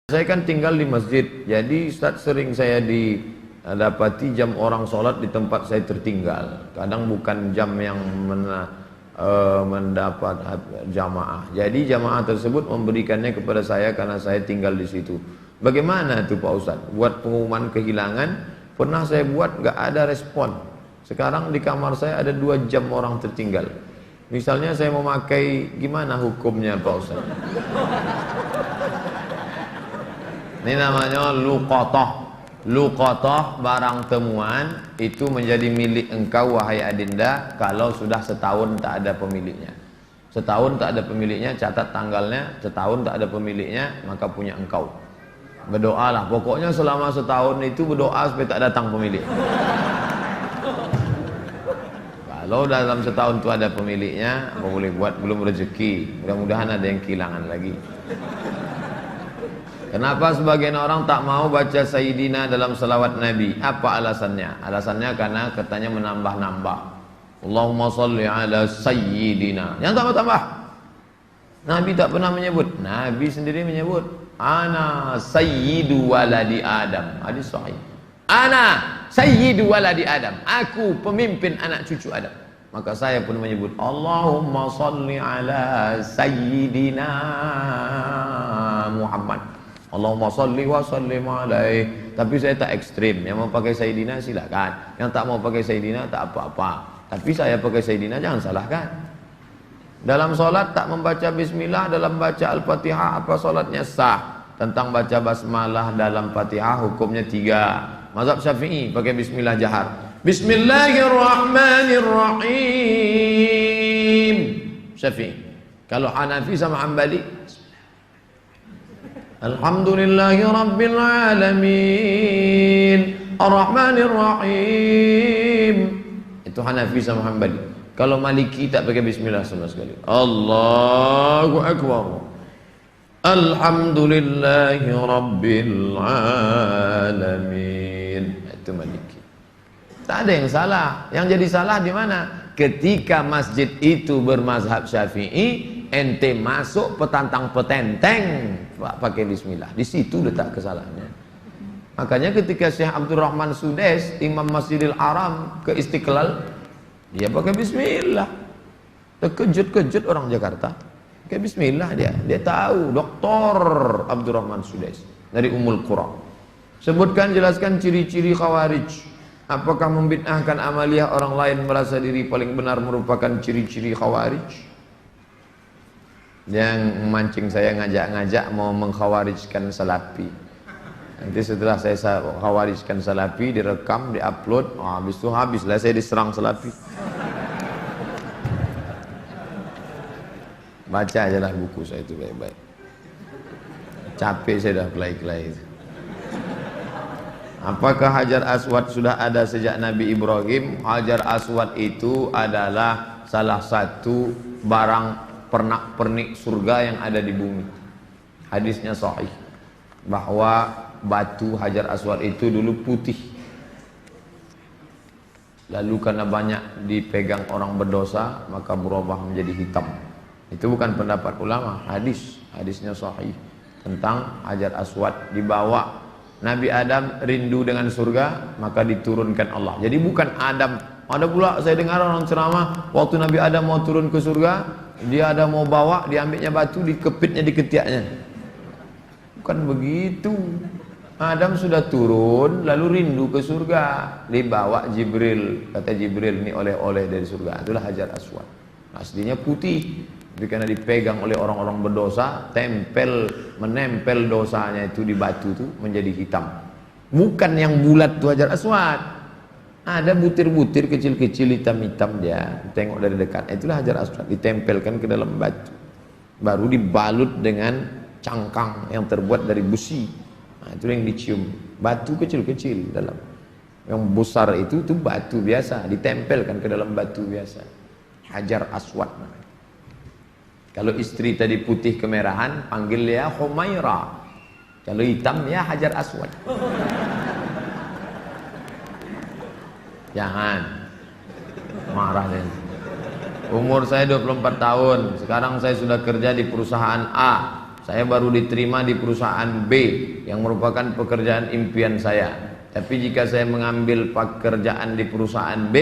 Saya kan tinggal di masjid, jadi Ustaz sering saya didapati jam orang sholat di tempat saya tertinggal. Kadang bukan jam yang mendapat jamaah. Jadi jamaah tersebut memberikannya kepada saya karena saya tinggal di situ. Bagaimana itu Pak Ustaz? Buat pengumuman kehilangan, pernah saya buat gak ada respon. Sekarang di kamar saya ada 2 jam orang tertinggal. Misalnya saya mau pakai, gimana hukumnya Pak Ustaz? Ini namanya luqatah. Luqatah, barang temuan itu menjadi milik engkau wahai adinda kalau sudah setahun tak ada pemiliknya. Setahun tak ada pemiliknya, catat tanggalnya. Setahun tak ada pemiliknya, maka punya engkau. Berdoalah, pokoknya selama setahun itu berdoa supaya tak datang pemilik. Kalau dalam setahun itu ada pemiliknya, apa boleh buat, belum rezeki. Mudah-mudahan ada yang kehilangan lagi. Kenapa sebagian orang tak mau baca Sayyidina dalam salawat Nabi? Apa alasannya? Alasannya karena katanya menambah-nambah. Allahumma salli ala Sayyidina. Yang tambah-tambah. Nabi tak pernah menyebut. Nabi sendiri menyebut. Ana Sayyidu waladi Adam. Hadis sahih. Ana Sayyidu waladi Adam. Aku pemimpin anak cucu Adam. Maka saya pun menyebut Allahumma salli ala Sayyidina Muhammad. Allahumma salli wa sallim alaih. Tapi saya tak ekstrim. Yang mau pakai Sayyidina silakan. Yang tak mau pakai Sayyidina tak apa-apa. Tapi saya pakai Sayyidina jangan salahkan. Dalam solat tak membaca bismillah dalam baca Al-Fatihah, apa solatnya sah? Tentang baca basmalah dalam Fatihah hukumnya 3. Mazhab Syafi'i pakai bismillah jahar. Bismillahirrahmanirrahim. Syafi'i. Kalau Hanafi sama Hambali, Alhamdulillahi Rabbil Alamin Ar-Rahmanir Rahim. Itu Hanafi sama Hambali. Kalau Maliki tak pakai bismillah sama sekali. Allahu Akbar. Alhamdulillahi Rabbil Alamin. Itu Maliki. Tak ada yang salah. Yang jadi salah di mana? Ketika masjid itu bermazhab Syafi'i, ente masuk petantang petenteng pakai bismillah. Di situ letak kesalahannya. Makanya ketika Syekh Abdul Rahman Sudes, Imam Masjidil Haram ke Istiqlal, dia pakai bismillah. Terkejut-kejut orang Jakarta. Pakai bismillah dia. Dia tahu Dr. Abdul Rahman Sudes dari Ummul Qura. Sebutkan, jelaskan ciri-ciri Khawarij. Apakah membid'ahkan amaliyah orang lain merasa diri paling benar merupakan ciri-ciri Khawarij? Yang memancing saya ngajak-ngajak mau mengkhawarijkan Salafi. Nanti setelah saya khawarijkan Salafi, direkam, diupload, habis itu habislah saya diserang Salafi. Baca aja lah buku saya itu baik-baik. Capek saya dah kelai-kelai itu. Apakah Hajar Aswad sudah ada sejak Nabi Ibrahim? Hajar Aswad itu adalah salah satu barang pernak-pernik surga yang ada di bumi. Hadisnya sahih bahwa batu Hajar Aswad itu dulu putih, lalu karena banyak dipegang orang berdosa maka berubah menjadi hitam. Itu bukan pendapat ulama, hadisnya sahih tentang Hajar Aswad. Dibawa Nabi Adam rindu dengan surga, maka diturunkan Allah. Jadi bukan Adam. Ada pula saya dengar orang ceramah, waktu Nabi Adam mau turun ke surga, dia ada mau bawa, diambilnya batu, dikepitnya di ketiaknya. Bukan begitu. Adam sudah turun, lalu rindu ke surga, dibawa Jibril. Kata Jibril, ini oleh-oleh dari surga. Itulah Hajar Aswad. Aslinya putih, tapi karena dipegang oleh orang-orang berdosa, menempel dosanya itu di batu itu menjadi hitam. Bukan yang bulat itu Hajar Aswad. Ada butir-butir kecil-kecil hitam-hitam dia, tengok dari dekat. Itulah Hajar Aswad, ditempelkan ke dalam batu. Baru dibalut dengan cangkang yang terbuat dari besi. Nah, itu yang dicium. Batu kecil-kecil dalam. Yang besar itu batu biasa, ditempelkan ke dalam batu biasa. Hajar Aswad namanya. Kalau istri tadi putih kemerahan, panggil dia Humaira. Kalau hitam ya Hajar Aswad. Jangan marah deh. Umur saya 24 tahun. Sekarang saya sudah kerja di perusahaan A. Saya baru diterima di perusahaan B yang merupakan pekerjaan impian saya. Tapi jika saya mengambil pekerjaan di perusahaan B,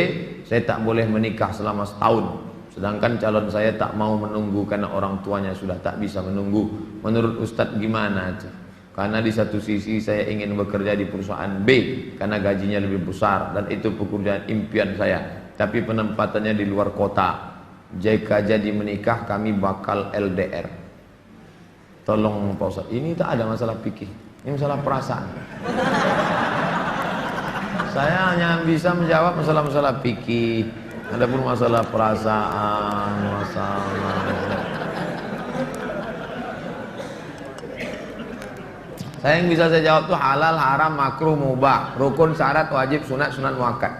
saya tak boleh menikah selama setahun. Sedangkan calon saya tak mau menunggu karena orang tuanya sudah tak bisa menunggu. Menurut Ustadz gimana? Karena di satu sisi saya ingin bekerja di perusahaan B karena gajinya lebih besar dan itu pekerjaan impian saya. Tapi penempatannya di luar kota. Jika jadi menikah kami bakal LDR. Tolong Pak Ustadz, ini tak ada masalah fikih, ini masalah perasaan. Saya hanya bisa menjawab masalah-masalah fikih. Adapun masalah perasaan, saya yang bisa saya jawab tuh halal, haram, makruh, mubah, rukun, syarat, wajib, sunat, sunat muakkad.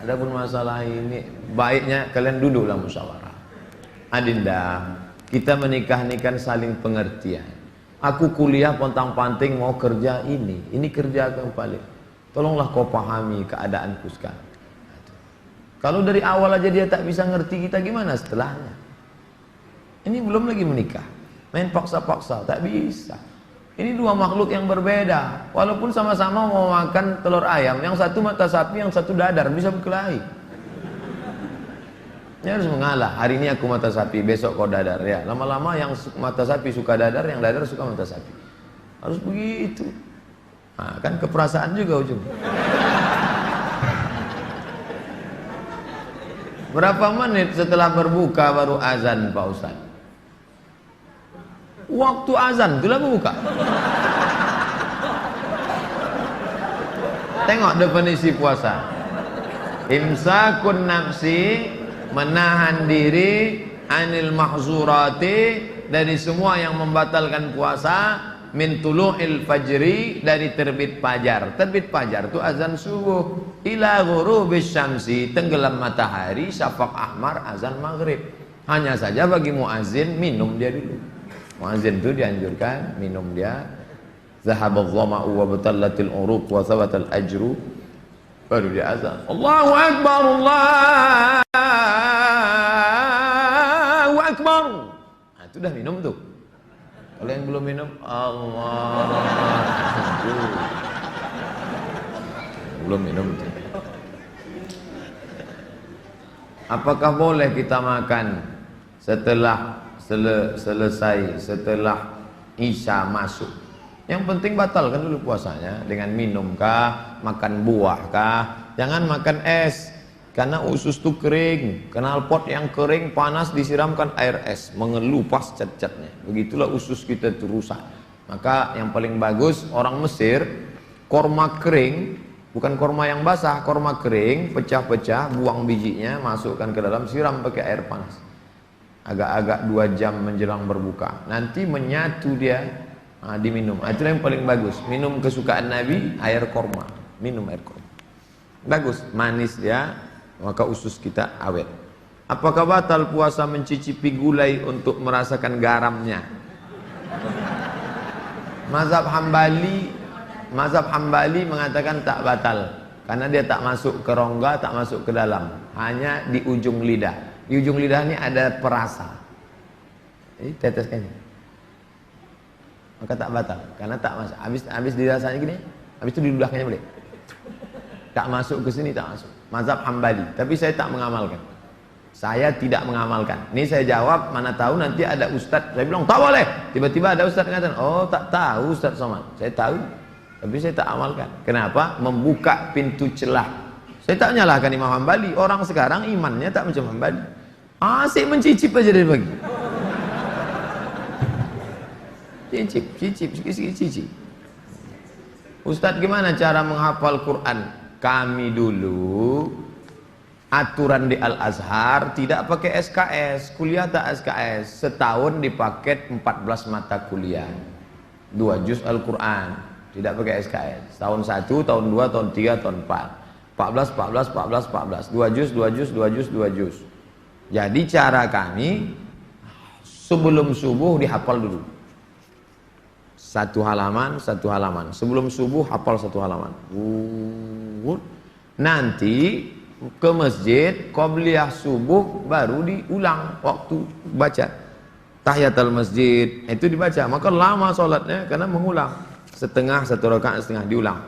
Adapun masalah ini baiknya kalian duduklah musyawarah. Adinda, kita menikah ini kan saling pengertian. Aku kuliah pontang-panting mau kerja ini kerja kembali. Tolonglah kau pahami keadaanku sekarang. Kalau dari awal aja dia tak bisa ngerti kita, gimana setelahnya? Ini belum lagi menikah, main paksa-paksa, tak bisa. Ini dua makhluk yang berbeda. Walaupun sama-sama mau makan telur ayam, yang satu mata sapi, yang satu dadar, bisa berkelahi. Ini harus mengalah. Hari ini aku mata sapi, besok kau dadar. Ya, lama-lama yang mata sapi suka dadar, yang dadar suka mata sapi. Harus begitu. Nah, kan keperasaan juga ujung. Berapa menit setelah berbuka baru azan Pak Ustaz? Waktu azan itulah berbuka. Tengok definisi puasa. Imsakun nafsi, menahan diri, anil mahzurati, dari semua yang membatalkan puasa, min tulu'il fajri, dari terbit fajar. Terbit fajar itu azan subuh, ila ghurubis syamsi, tenggelam matahari, syafaq ahmar, azan maghrib. Hanya saja bagi muazin minum dia dulu. Muazin itu dianjurkan minum dia. Zahabadh dhama'u wa batallatil uruq wa thabatal ajru, baru dia azan. Allahu akbar, Allahu akbar. Nah, itu dah minum tuh. Kalau yang belum minum, Allah, belum minum. Apakah boleh kita makan setelah selesai, setelah Isya masuk? Yang penting batalkan dulu puasanya dengan minum kah, makan buah kah. Jangan makan es, karena usus itu kering. Knalpot yang kering panas disiramkan air es, mengelupas cat-catnya. Begitulah usus kita itu rusak. Maka yang paling bagus orang Mesir, korma kering, bukan korma yang basah, korma kering, pecah-pecah, buang bijinya, masukkan ke dalam, siram pakai air panas. Agak-agak 2 jam menjelang berbuka. Nanti menyatu dia. Diminum. Itulah yang paling bagus. Minum kesukaan Nabi, air korma. Minum air korma. Bagus, manis dia, maka usus kita awet. Apakah batal puasa mencicipi gulai untuk merasakan garamnya? Mazhab Hambali mengatakan tak batal, karena dia tak masuk ke rongga, tak masuk ke dalam, hanya di ujung lidah. Di ujung lidah ini ada perasa. Jadi teteskan. Maka tak batal, karena tak masuk. Habis dirasanya gini, habis itu diludahkannya boleh. Tak masuk ke sini, tak masuk. Mazhab Hambali, tapi saya tak mengamalkan. Saya tidak mengamalkan. Ini saya jawab, mana tahu nanti ada ustadz. Saya bilang tak boleh. Tiba-tiba ada ustadz yang mengatakan, oh tak tahu Ustadz Somad. Saya tahu, tapi saya tak amalkan. Kenapa? Membuka pintu celah. Saya tak menyalahkan Imam Hambali. Orang sekarang imannya tak macam Hambali. Asik mencicip aja dari pagi. Cicip. Ustadz, gimana cara menghafal Quran? Kami dulu aturan di Al-Azhar tidak pakai SKS, kuliah tak SKS, setahun dipaket 14 mata kuliah, 2 juz Al-Quran, tidak pakai SKS, tahun 1, tahun 2, tahun 3, tahun 4, 14, 2 juz. Jadi cara kami sebelum subuh dihafal dulu. Satu halaman. Sebelum subuh hafal 1 halaman. Nanti ke masjid, qobliyah subuh baru diulang waktu baca. tahiyatul masjid itu dibaca, maka lama sholatnya karena mengulang setengah, satu rakaat setengah diulang.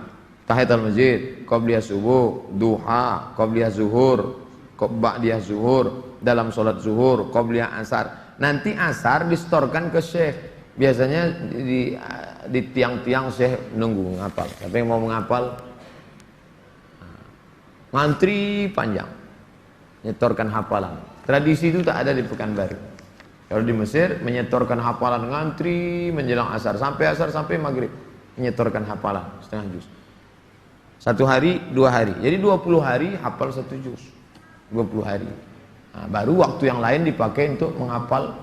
Tahiyatul masjid, qabliyah subuh, duha, qabliyah zuhur, ba'diyah zuhur, dalam sholat zuhur, qabliyah asar. Nanti asar distorkan ke syekh. Biasanya di tiang-tiang syekh nunggu ngapal. Tapi yang mau menghafal ngantri panjang, nyetorkan hafalan. Tradisi itu tak ada di Pekanbaru. Kalau di Mesir menyetorkan hafalan ngantri menjelang asar sampai maghrib, menyetorkan hafalan setengah juz. 1 hari 2 hari, jadi 20 hari hafal 1 juz, 20 hari. Nah, baru waktu yang lain dipakai untuk menghafal.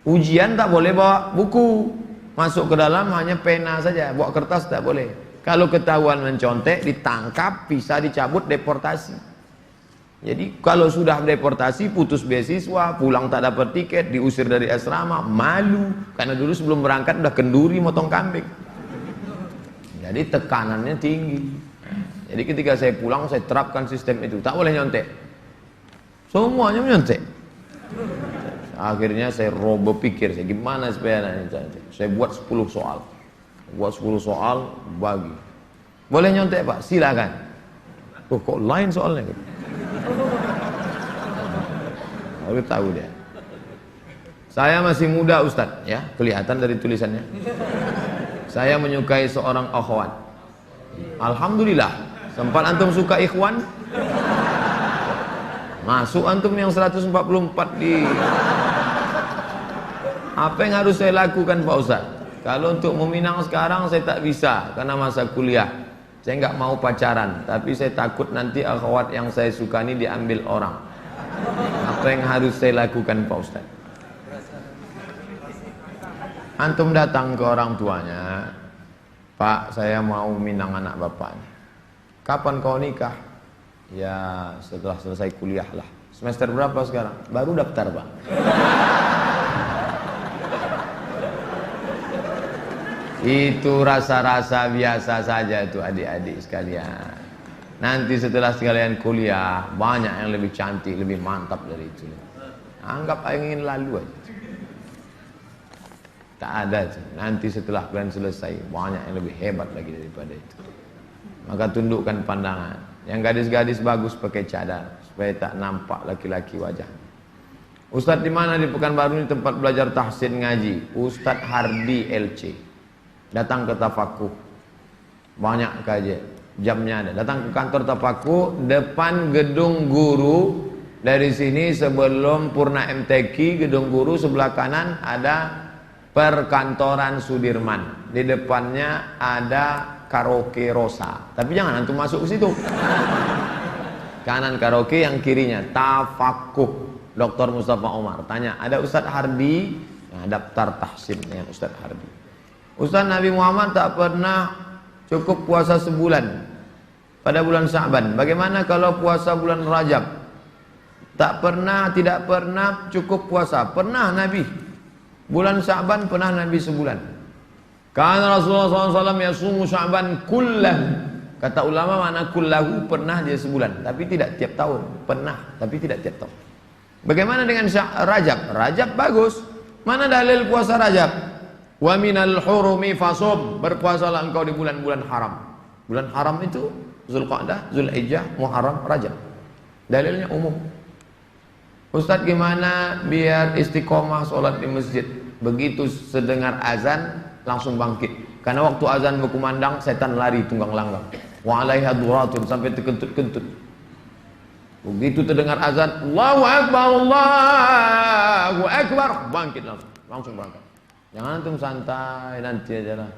Ujian tak boleh bawa buku, masuk ke dalam hanya pena saja, bawa kertas tak boleh. Kalau ketahuan mencontek, ditangkap, bisa dicabut, deportasi. Jadi kalau sudah deportasi, putus beasiswa, pulang tak dapat tiket, diusir dari asrama, malu. Karena dulu sebelum berangkat udah kenduri motong kambing. Jadi tekanannya tinggi. Jadi ketika saya pulang, saya terapkan sistem itu, tak boleh nyontek. Semuanya menyontek. Akhirnya saya berpikir, saya gimana supaya saya buat 10 soal. Buat 10 soal, bagi. Boleh nyontek Pak? Silakan. Oh, kok lain soalnya? Baru tahu dia. Saya masih muda Ustadz, ya, kelihatan dari tulisannya. Saya menyukai seorang akhwat. Alhamdulillah. Sempat antum suka ikhwan? Masuk antum yang 144 di. Apa yang harus saya lakukan Pak Ustadz? Kalau untuk meminang sekarang saya tak bisa karena masa kuliah. Saya nggak mau pacaran, tapi saya takut nanti akhwat yang saya suka ini diambil orang. Apa yang harus saya lakukan Pak Ustadz? Antum datang ke orang tuanya, Pak, saya mau minang anak bapaknya. Kapan kau nikah? Ya setelah selesai kuliah lah. Semester berapa sekarang? Baru daftar Pak. Itu rasa-rasa biasa saja itu adik-adik sekalian. Nanti setelah sekalian kuliah, banyak yang lebih cantik, lebih mantap dari itu. Anggap ingin lalu aja. Tak ada. Nanti setelah kalian selesai, banyak yang lebih hebat lagi daripada itu. Maka tundukkan pandangan. Yang gadis-gadis bagus pakai cadar supaya tak nampak laki-laki wajah. Ustadz di mana di Pekanbaru ini tempat belajar tahsin ngaji? Ustadz Hardi LC. Datang ke Tafakuh. Banyak kajian. Jamnya ada. Datang ke kantor Tafakuh depan gedung guru. Dari sini sebelum Purna MTQ, gedung guru sebelah kanan ada perkantoran Sudirman. Di depannya ada karaoke Rosa. Tapi jangan antum masuk ke situ. Kanan karaoke, yang kirinya Tafakuh Dr. Mustafa Omar. Tanya, ada Ustadz Hardi? Nah, daftar tahsin dengan Ustadz Hardi. Ustadz, Nabi Muhammad tak pernah cukup puasa sebulan pada bulan Sya'ban. Bagaimana kalau puasa bulan Rajab? Tak pernah, tidak pernah cukup puasa. Pernah Nabi. Bulan Sya'ban pernah Nabi sebulan. Karena Rasulullah SAW yasumu Sya'ban kullahu. Kata ulama makna kullahu, pernah dia sebulan. Tapi tidak tiap tahun. Pernah, tapi tidak tiap tahun. Bagaimana dengan Rajab? Rajab bagus. Mana dalil puasa Rajab? Wa minal hurumi fasum, berpuasalah engkau di bulan-bulan haram. Bulan haram itu Zulqa'dah, Zulhijjah, Muharram, Rajab. Dalilnya umum. Ustadz, gimana biar istiqomah sholat di masjid? Begitu sedengar azan langsung bangkit. Karena waktu azan berkumandang setan lari tunggang langgang. Wa 'alaiha duratun, sampai terkentut-kentut. Begitu terdengar azan, Allahu Akbar, Allahu Akbar, bangkit langsung berangkat. Jangan antum santai nanti aja lah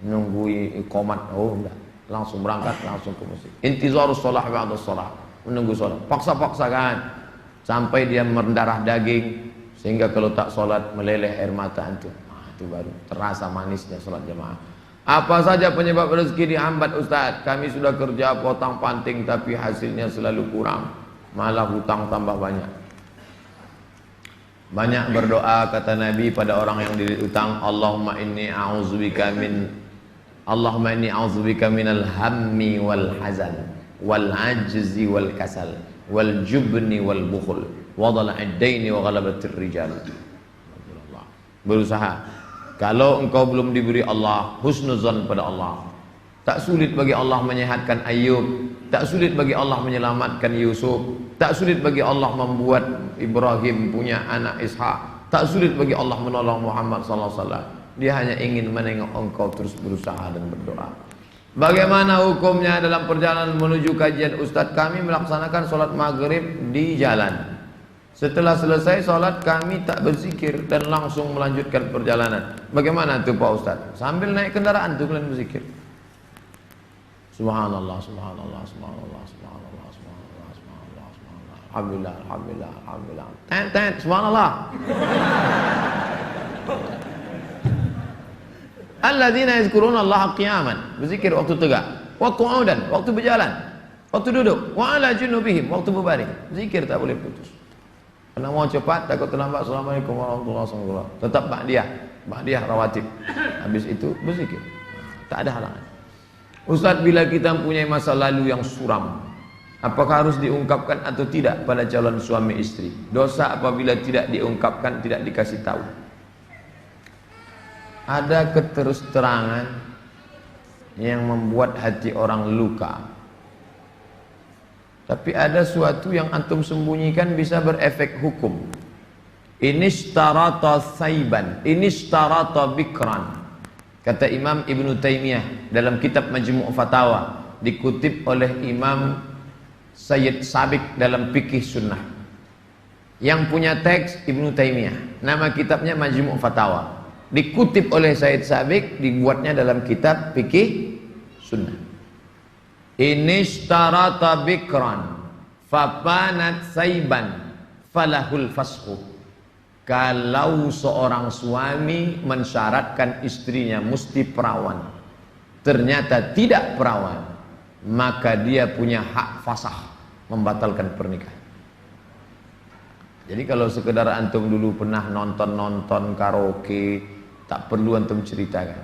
nunggu iqamat. Oh enggak, langsung berangkat, langsung ke masjid. Intizarus shalah ba'da shalah, menunggu salat. Paksa-paksakan sampai dia mendarah daging sehingga kalau tak salat meleleh air mata antum. Itu baru terasa manisnya salat jamaah. Apa saja penyebab rezeki dihambat Ustaz? Kami sudah kerja potong panting tapi hasilnya selalu kurang, malah hutang tambah banyak. Banyak berdoa kata Nabi pada orang yang dililit utang, Allahumma inni a'udzubika minal hammi wal hazan wal ajzi wal kasal wal jubni wal bukhul wa dhala'id daini wa ghalabatir rijal. berusaha. Kalau engkau belum diberi Allah, husnuzan pada Allah. Tak sulit bagi Allah menyehatkan Ayub, tak sulit bagi Allah menyelamatkan Yusuf, tak sulit bagi Allah membuat Ibrahim punya anak Ishak, tak sulit bagi Allah menolong Muhammad sallallahu alaihi wasallam. Dia hanya ingin menengok engkau terus berusaha dan berdoa. Bagaimana hukumnya dalam perjalanan menuju kajian Ustadz? Kami melaksanakan sholat maghrib di jalan. Setelah selesai sholat kami tak berzikir dan langsung melanjutkan perjalanan. Bagaimana itu Pak Ustadz? Sambil naik kendaraan tuh kalian berzikir. Subhanallah, subhanallah, subhanallah, subhanallah, subhanallah, subhanallah, subhanallah. Alhamdulillah, alhamdulillah, alhamdulillah. Tet, subhanallah. Alladzina yazkuruna Allah qiyaman, berzikir waktu tegak, wa qu'udan, waktu berjalan, waktu duduk, wa ala junubihim, waktu berbaring. Zikir tak boleh putus. Karena mau cepat takut terlambat. Assalamualaikum warahmatullahi wabarakatuh. Tetap ba'diyah rawatib. Habis itu berzikir. Tak ada halangan. Ustaz, bila kita mempunyai masa lalu yang suram, apakah harus diungkapkan atau tidak pada calon suami istri? Dosa apabila tidak diungkapkan, tidak dikasih tahu. Ada keterus-terangan yang membuat hati orang luka. Tapi ada suatu yang antum sembunyikan bisa berefek hukum. Inishtarata saiban, inishtarata bikran. Kata Imam Ibn Taymiyah dalam kitab Majmu' Fatawa, dikutip oleh Imam Sayyid Sabiq dalam Fikih Sunnah. Yang punya teks Ibn Taymiyah, nama kitabnya Majmu' Fatawa. Dikutip oleh Sayyid Sabiq, dibuatnya dalam kitab Fikih Sunnah. Inishtarata bikran fapanat saiban falahul fashu. Kalau seorang suami mensyaratkan istrinya mesti perawan, ternyata tidak perawan, maka dia punya hak fasah membatalkan pernikahan. Jadi kalau sekedar antum dulu pernah nonton karaoke, tak perlu antum ceritakan.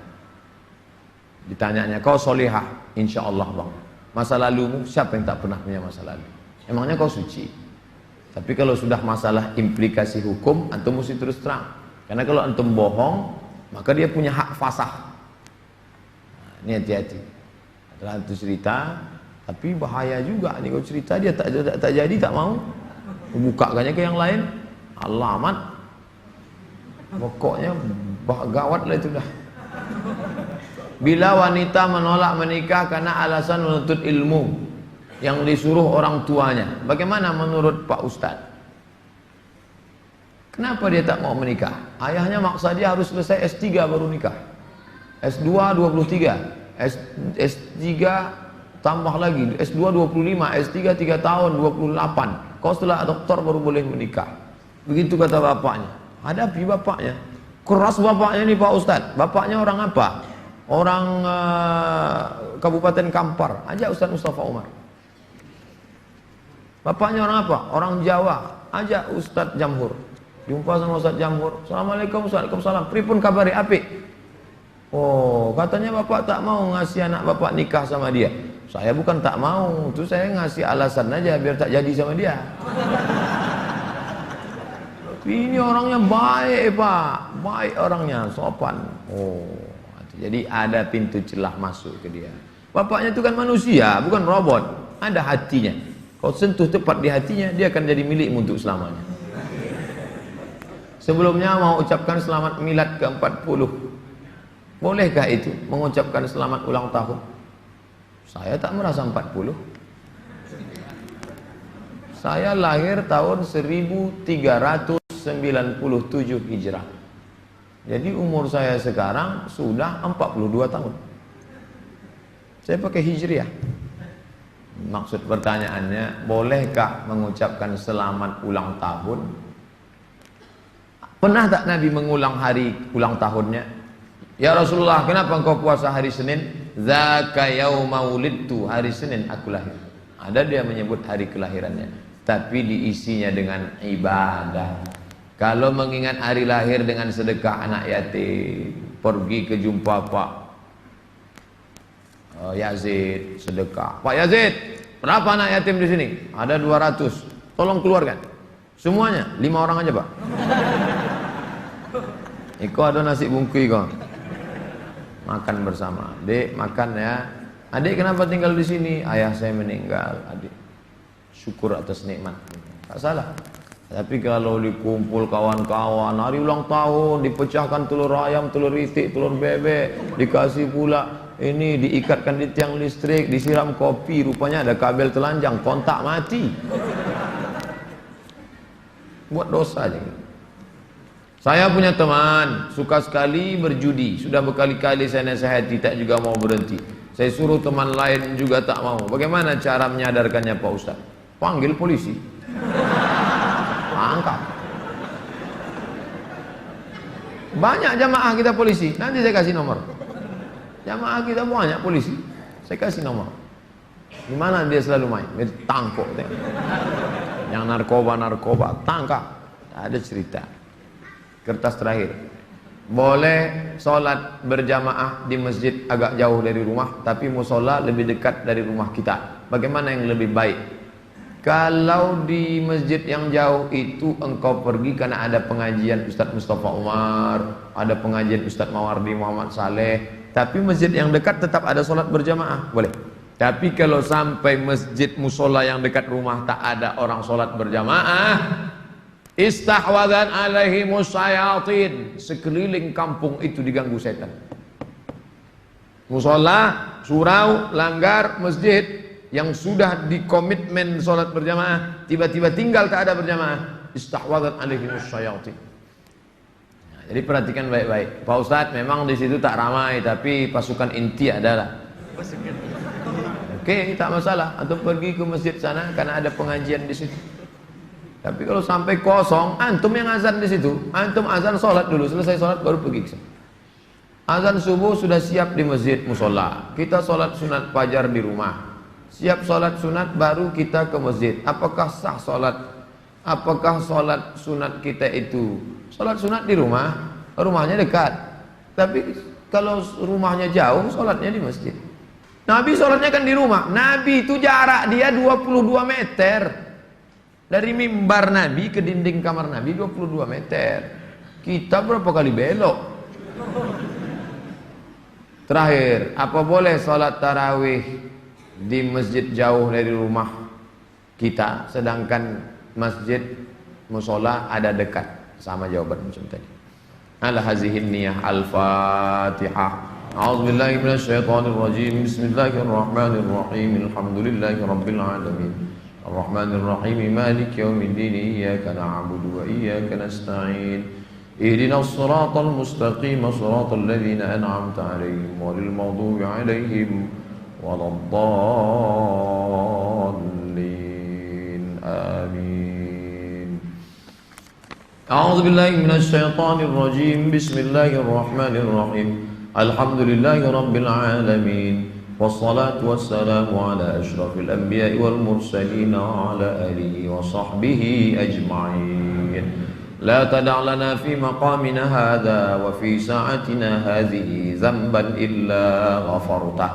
Ditanyanya, kau solihah? Insya Allah bang. Masa lalumu, siapa yang tak pernah punya masa lalu? Emangnya kau suci? Tapi kalau sudah masalah implikasi hukum, antum mesti terus terang. Karena kalau antum bohong, maka dia punya hak fasah. Nah, ini hati-hati. Setelah itu cerita, tapi bahaya juga. Ini kalau cerita dia tak jadi, tak mau. Bukakannya ke yang lain, alamat. Pokoknya gawat lah itu dah. Bila wanita menolak menikah karena alasan menuntut ilmu yang disuruh orang tuanya, bagaimana menurut Pak Ustadz? Kenapa dia tak mau menikah? Ayahnya maksa dia harus selesai S3 baru nikah. S2 23, S3 tambah lagi, S2 25, S3 3 tahun 28. Kau setelah doktor baru boleh menikah. Begitu kata bapaknya. Hadapi bapaknya. Keras bapaknya nih Pak Ustadz. Bapaknya orang apa? Orang Kabupaten Kampar. Ajak Ustadz Mustafa Umar. Bapaknya orang apa? Orang Jawa. Ajak Ustadz Jamhur. Jumpa sama Ustadz Jamhur. Assalamualaikum, Waalaikumsalam. Pripun kabari apik? Oh, katanya bapak tak mau ngasih anak bapak nikah sama dia. Saya bukan tak mau, itu saya ngasih alasan aja biar tak jadi sama dia. Tapi ini orangnya baik Pak, baik orangnya, sopan. Oh, jadi ada pintu celah masuk ke dia. Bapaknya itu kan manusia, bukan robot. Ada hatinya. Kau sentuh tepat di hatinya, dia akan jadi milikmu untuk selamanya. Sebelumnya mau ucapkan selamat milad ke-40. Bolehkah itu mengucapkan selamat ulang tahun? Saya tak merasa 40. Saya lahir tahun 1397 Hijrah. Jadi umur saya sekarang sudah 42 tahun. Saya pakai Hijriah. Maksud pertanyaannya, bolehkah mengucapkan selamat ulang tahun? Pernah tak Nabi mengulang hari ulang tahunnya? Ya Rasulullah, kenapa engkau puasa hari Senin? Zaka yauma wulidtu, hari Senin aku lahir. Ada dia menyebut hari kelahirannya, tapi diisinya dengan ibadah. Kalau mengingat hari lahir dengan sedekah anak yatim, pergi ke jumpa Pak Yazid, sedekah. Pak Yazid, berapa anak yatim di sini? Ada 200. Tolong keluarkan. Semuanya, 5 orang aja Pak. Iko ada nasi bungkui kok. Makan bersama. Dek, makan ya. Adik kenapa tinggal di sini? Ayah saya meninggal, adik. Syukur atas nikmat. Tak salah. Tapi kalau dikumpul kawan-kawan, hari ulang tahun, dipecahkan telur ayam, telur itik, telur bebek, dikasih pula ini, diikatkan di tiang listrik, disiram kopi, rupanya ada kabel telanjang, kontak mati. Buat dosa aja. Saya punya teman, suka sekali berjudi, sudah berkali-kali saya nasihati, tak juga mau berhenti. Saya suruh teman lain juga tak mau. Bagaimana cara menyadarkannya Pak Ustaz? Panggil polisi. Angkat. Banyak jamaah kita polisi. Nanti saya kasih nomor. Jamaah kita banyak polisi. Saya kasih nomor. Di mana dia selalu main? Dia tangkap. Yang narkoba tangkap. Ada cerita. Kertas terakhir. Boleh sholat berjamaah di masjid agak jauh dari rumah, tapi musola lebih dekat dari rumah kita. Bagaimana yang lebih baik? Kalau di masjid yang jauh itu engkau pergi karena ada pengajian Ustadz Mustafa Umar, ada pengajian Ustadz Mawardi Muhammad Saleh, tapi masjid yang dekat tetap ada sholat berjamaah, boleh. Tapi kalau sampai masjid musola yang dekat rumah tak ada orang sholat berjamaah, istahwadan alaihimus syayatin, sekeliling kampung itu diganggu setan. Musola, surau, langgar, masjid yang sudah dikomitmen sholat berjamaah, tiba-tiba tinggal tak ada berjamaah, istahwadat alaihimus syayatin. Nah, jadi perhatikan baik-baik. Pak Ustadz, memang di situ tak ramai, tapi pasukan inti adalah. Oke, tak masalah. Antum pergi ke masjid sana karena ada pengajian di situ. Tapi kalau sampai kosong, antum yang azan di situ, antum azan sholat dulu, selesai sholat baru pergi ke sana. Azan subuh sudah siap di masjid musola. Kita sholat sunat fajar di rumah. Siap sholat sunat baru kita ke masjid. Apakah sah sholat? Apakah sholat sunat kita itu sholat sunat di rumah? Rumahnya dekat. Tapi kalau rumahnya jauh, sholatnya di masjid. Nabi sholatnya kan di rumah. Nabi itu jarak dia 22 meter. Dari mimbar Nabi ke dinding kamar Nabi 22 meter. Kita berapa kali belok? Terakhir, apa boleh sholat tarawih di masjid jauh dari rumah kita, sedangkan masjid musola ada dekat? Sama jawaban macam tadi. Ala hazihin niyah. Al-Fatihah. A'udzubillahi minasyaitonirrajim. Bismillahirrahmanirrahim. Alhamdulillahi rabbil alamin. Ar-Rahmanirrahim. Maliki yaumiddin. Iyyaka na'budu wa iyyaka nasta'in. Ihdinas siratal mustaqim. Siratal ladzina an'amta 'alaihim ghairil maghdubi 'alaihim waladdallin. Amin. A'udzu billahi minasyaitonir rajim. Bismillahirrahmanirrahim. Alhamdulillahi rabbil alamin. Wassalatu wassalamu ala asyrafil anbiya'i wal mursalin wa ala alihi wa sahbihi ajma'in. La tada' lana fi maqamina hadha wa fi sa'atina hadhihi dhanban illa ghafartah,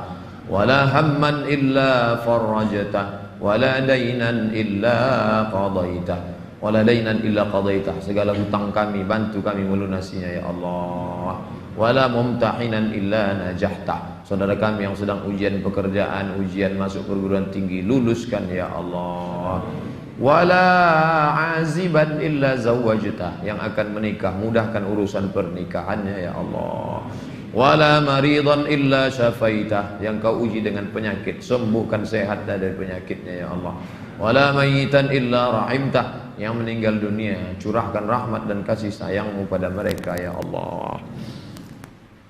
wala hamman illa farajtah, wala dainan illa qadaitah, wala dainan illa qadaitah. Segala hutang kami bantu kami melunasinya ya Allah. Wala mumtahinan illa najahtah. Saudara kami yang sedang ujian pekerjaan, ujian masuk perguruan tinggi, luluskan ya Allah. Wala aziban illa zawwajtah. Yang akan menikah, mudahkan urusan pernikahannya ya Allah. Wala maridan illa syafaitah. Yang kau uji dengan penyakit, sembuhkan, sehat dari penyakitnya ya Allah. Wala mayitan illa rahimtah. Yang meninggal dunia, curahkan rahmat dan kasih sayangmu pada mereka ya Allah.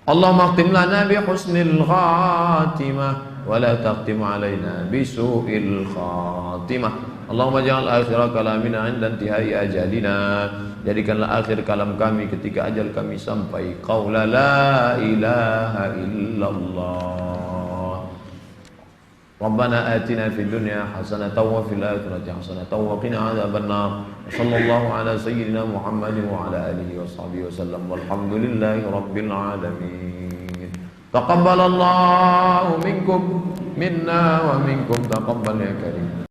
Allahumma khtim lana bi husnil khatimah wa la taqtim alaina bi su'il khatimah. Allahumma ja'al akhira kalamina 'inda intihai ajalina. Jadikanlah akhir kalam kami ketika ajal kami sampai. Qaula la ilaha illallah. Rabbana atina fid dunya hasanatan wa fil akhirati hasanatan wa qina adzabannar. Sallallahu ala sayyidina Muhammadin wa ala alihi wa sahbihi wasallam. Walhamdulillahi rabbil alamin. Taqabbalallahu minkum minna wa minkum taqabbal ya karim.